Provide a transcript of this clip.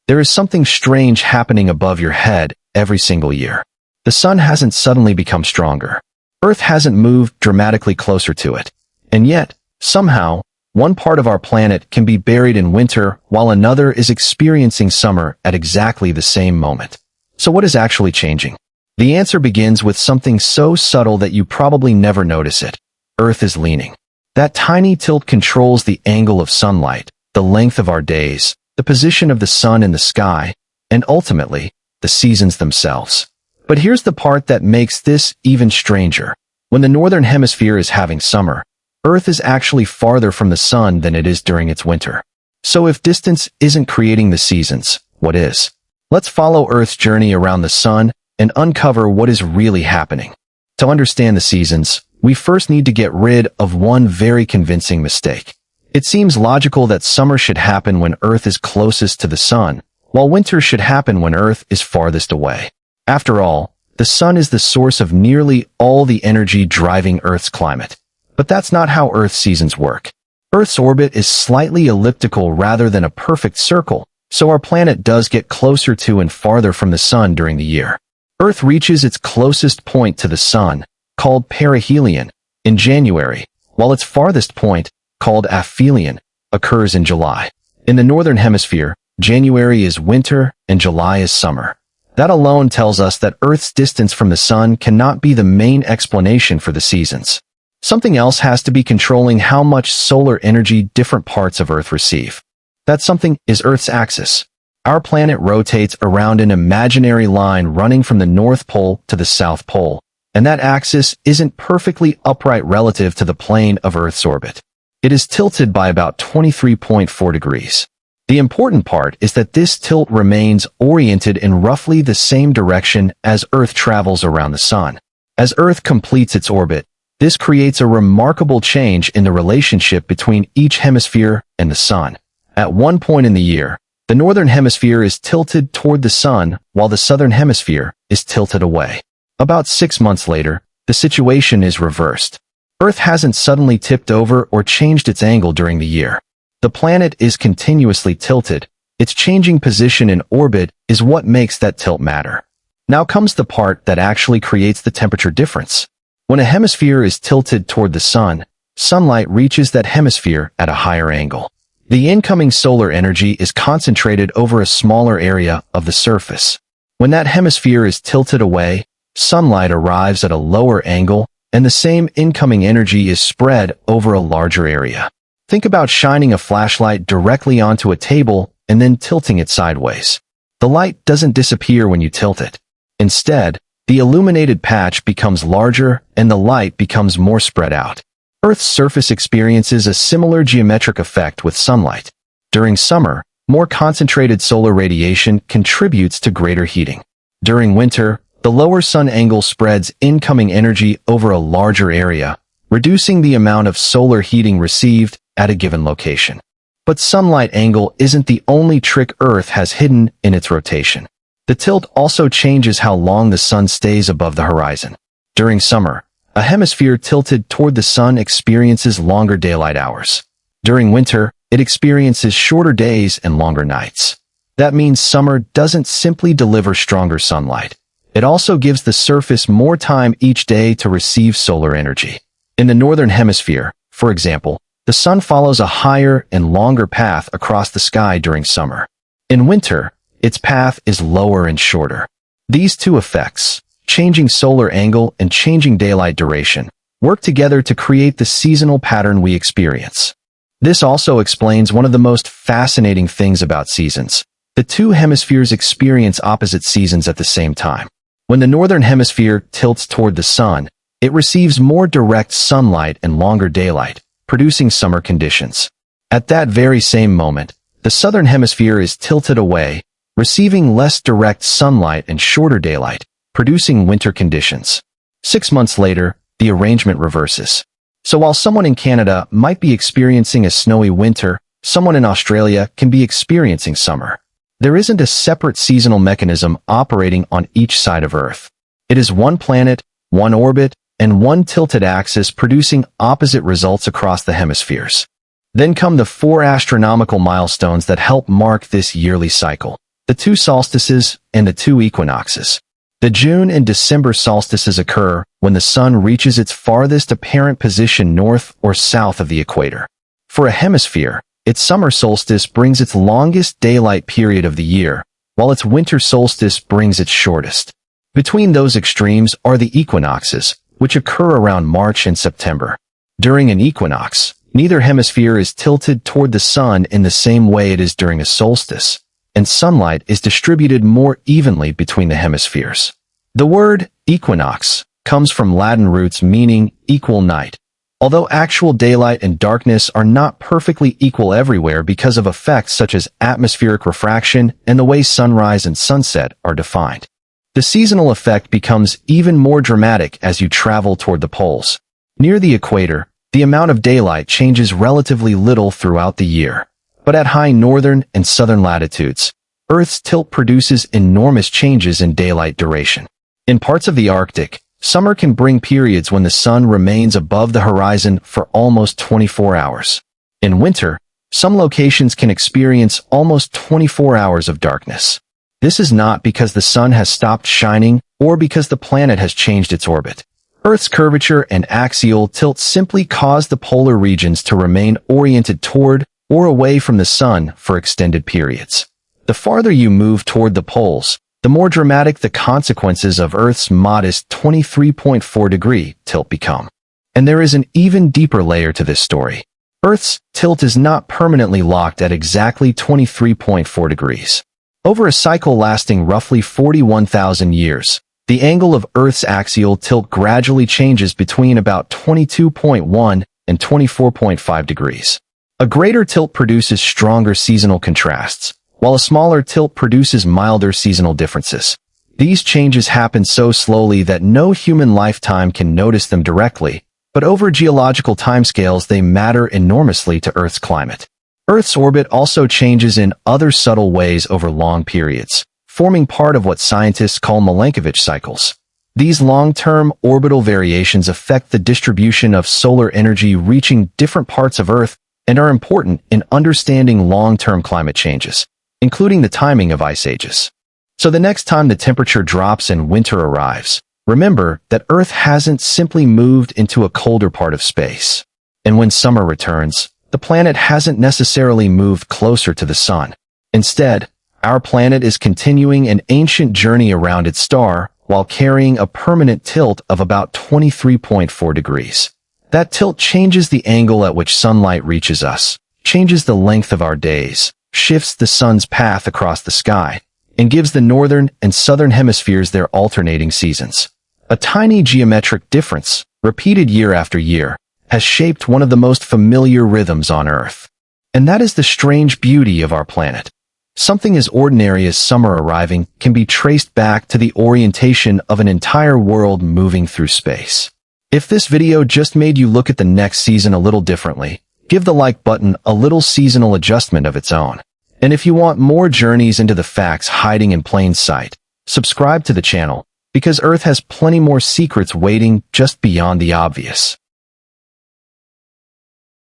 There is something strange happening above your head every single year. The sun hasn't suddenly become stronger. Earth hasn't moved dramatically closer to it. And yet, somehow, one part of our planet can be buried in winter while another is experiencing summer at exactly the same moment. So what is actually changing? The answer begins with something so subtle that you probably never notice it. Earth is leaning. That tiny tilt controls the angle of sunlight, the length of our days, the position of the sun in the sky, and ultimately, the seasons themselves. But here's the part that makes this even stranger. When the Northern Hemisphere is having summer, Earth is actually farther from the sun than it is during its winter. So if distance isn't creating the seasons, what is? Let's follow Earth's journey around the sun and uncover what is really happening. To understand the seasons, we first need to get rid of one very convincing mistake. It seems logical that summer should happen when Earth is closest to the sun, while winter should happen when Earth is farthest away. After all, the sun is the source of nearly all the energy driving Earth's climate. But that's not how Earth's seasons work. Earth's orbit is slightly elliptical rather than a perfect circle, so our planet does get closer to and farther from the sun during the year. Earth reaches its closest point to the sun, called perihelion, in January, while its farthest point, called aphelion, occurs in July. In the Northern Hemisphere, January is winter and July is summer. That alone tells us that Earth's distance from the sun cannot be the main explanation for the seasons. Something else has to be controlling how much solar energy different parts of Earth receive. That something is Earth's axis. Our planet rotates around an imaginary line running from the North Pole to the South Pole, and that axis isn't perfectly upright relative to the plane of Earth's orbit. It is tilted by about 23.4 degrees. The important part is that this tilt remains oriented in roughly the same direction as Earth travels around the sun. As Earth completes its orbit, this creates a remarkable change in the relationship between each hemisphere and the sun. At one point in the year, the Northern Hemisphere is tilted toward the sun while the Southern Hemisphere is tilted away. About 6 months later, the situation is reversed. Earth hasn't suddenly tipped over or changed its angle during the year. The planet is continuously tilted. Its changing position in orbit is what makes that tilt matter. Now comes the part that actually creates the temperature difference. When a hemisphere is tilted toward the sun, sunlight reaches that hemisphere at a higher angle. The incoming solar energy is concentrated over a smaller area of the surface. When that hemisphere is tilted away, sunlight arrives at a lower angle, and the same incoming energy is spread over a larger area. Think about shining a flashlight directly onto a table and then tilting it sideways. The light doesn't disappear when you tilt it. Instead, the illuminated patch becomes larger and the light becomes more spread out. Earth's surface experiences a similar geometric effect with sunlight. During summer, more concentrated solar radiation contributes to greater heating. During winter, the lower sun angle spreads incoming energy over a larger area, reducing the amount of solar heating received at a given location. But sunlight angle isn't the only trick Earth has hidden in its rotation. The tilt also changes how long the sun stays above the horizon. During summer, a hemisphere tilted toward the sun experiences longer daylight hours. During winter, it experiences shorter days and longer nights. That means summer doesn't simply deliver stronger sunlight. It also gives the surface more time each day to receive solar energy. In the Northern Hemisphere, for example, the sun follows a higher and longer path across the sky during summer. In winter, its path is lower and shorter. These two effects, changing solar angle and changing daylight duration, work together to create the seasonal pattern we experience. This also explains one of the most fascinating things about seasons. The two hemispheres experience opposite seasons at the same time. When the Northern Hemisphere tilts toward the sun, it receives more direct sunlight and longer daylight, producing summer conditions. At that very same moment, the Southern Hemisphere is tilted away, receiving less direct sunlight and shorter daylight, producing winter conditions. 6 months later, the arrangement reverses. So while someone in Canada might be experiencing a snowy winter, someone in Australia can be experiencing summer. There isn't a separate seasonal mechanism operating on each side of Earth. It is one planet, one orbit, and one tilted axis producing opposite results across the hemispheres. Then come the 4 astronomical milestones that help mark this yearly cycle. the two solstices, and the two equinoxes. The June and December solstices occur when the sun reaches its farthest apparent position north or south of the equator. For a hemisphere, its summer solstice brings its longest daylight period of the year, while its winter solstice brings its shortest. Between those extremes are the equinoxes, which occur around March and September. During an equinox, neither hemisphere is tilted toward the sun in the same way it is during a solstice, and sunlight is distributed more evenly between the hemispheres. The word equinox comes from Latin roots meaning equal night. Although actual daylight and darkness are not perfectly equal everywhere because of effects such as atmospheric refraction and the way sunrise and sunset are defined. The seasonal effect becomes even more dramatic as you travel toward the poles. Near the equator, the amount of daylight changes relatively little throughout the year. But at high northern and southern latitudes, Earth's tilt produces enormous changes in daylight duration. In parts of the Arctic, summer can bring periods when the sun remains above the horizon for almost 24 hours. In winter, some locations can experience almost 24 hours of darkness. This is not because the sun has stopped shining or because the planet has changed its orbit. Earth's curvature and axial tilt simply cause the polar regions to remain oriented toward or away from the sun for extended periods. The farther you move toward the poles, the more dramatic the consequences of Earth's modest 23.4-degree tilt become. And there is an even deeper layer to this story. Earth's tilt is not permanently locked at exactly 23.4 degrees. Over a cycle lasting roughly 41,000 years, the angle of Earth's axial tilt gradually changes between about 22.1 and 24.5 degrees. A greater tilt produces stronger seasonal contrasts, while a smaller tilt produces milder seasonal differences. These changes happen so slowly that no human lifetime can notice them directly, but over geological timescales they matter enormously to Earth's climate. Earth's orbit also changes in other subtle ways over long periods, forming part of what scientists call Milankovitch cycles. These long-term orbital variations affect the distribution of solar energy reaching different parts of Earth and are important in understanding long-term climate changes, including the timing of ice ages. So the next time the temperature drops and winter arrives, remember that Earth hasn't simply moved into a colder part of space. And when summer returns, the planet hasn't necessarily moved closer to the sun. Instead, our planet is continuing an ancient journey around its star while carrying a permanent tilt of about 23.4 degrees. That tilt changes the angle at which sunlight reaches us, changes the length of our days, shifts the sun's path across the sky, and gives the northern and southern hemispheres their alternating seasons. A tiny geometric difference, repeated year after year, has shaped one of the most familiar rhythms on Earth. And that is the strange beauty of our planet. Something as ordinary as summer arriving can be traced back to the orientation of an entire world moving through space. If this video just made you look at the next season a little differently, give the like button a little seasonal adjustment of its own. And if you want more journeys into the facts hiding in plain sight, subscribe to the channel, because Earth has plenty more secrets waiting just beyond the obvious.